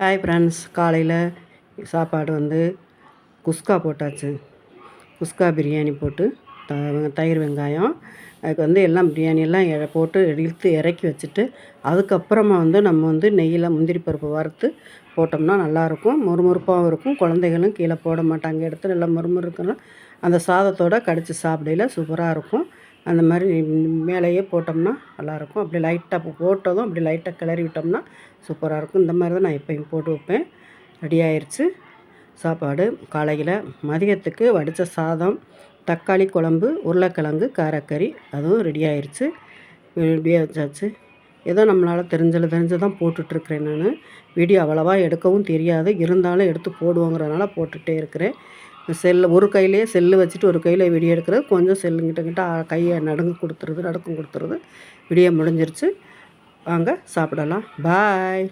Hi friends, காலையில் சாப்பாடு வந்து குஸ்கா போட்டாச்சு. குஸ்கா பிரியாணி போட்டு தயிர் வெங்காயம் அதுக்கு வந்து எல்லாம் பிரியாணியெல்லாம் போட்டு இறக்கி வச்சுட்டு, அதுக்கப்புறமா வந்து நம்ம வந்து நெய்யில் முந்திரி பருப்பு வறுத்து போட்டோம்னா நல்லாயிருக்கும். மொறுமொறுப்பாகவும் இருக்கும். குழந்தைகளும் கீழே போட மாட்டாங்க. எடுத்து நல்லா மொறுமொறுக்குன்னா அந்த சாதத்தோடு கடித்து சாப்பிடையில சூப்பராக இருக்கும். அந்த மாதிரி மேலேயே போட்டோம்னா நல்லாயிருக்கும். அப்படி லைட்டாக போட்டதும் அப்படி லைட்டாக கிளறி விட்டோம்னா சூப்பராக இருக்கும். இந்த மாதிரி தான் நான் எப்பயும் போட்டு வைப்பேன். ரெடி ஆயிடுச்சு சாப்பாடு. காலையில் மதியத்துக்கு வடித்த சாதம், தக்காளி குழம்பு, உருளைக்கிழங்கு, காரக்கறி அதுவும் ரெடி ஆயிடுச்சு. ரெடியாக வச்சாச்சு. ஏதோ நம்மளால் தெரிஞ்சு தான் போட்டுட்ருக்கிறேன். நான் வீடியோ அவ்வளோவா எடுக்கவும் தெரியாது, இருந்தாலும் எடுத்து போடுவோங்கிறதுனால போட்டுகிட்டே இருக்கிறேன். ஒரு கையிலே செல்லு வச்சுட்டு ஒரு கையில் வீடியோ எடுக்கிறது, கொஞ்சம் செல்லுங்கிட்ட கையை நடுக்கம் கொடுத்துருது. வீடியோ முடிஞ்சிருச்சு. வாங்க சாப்பிடலாம். பாய்.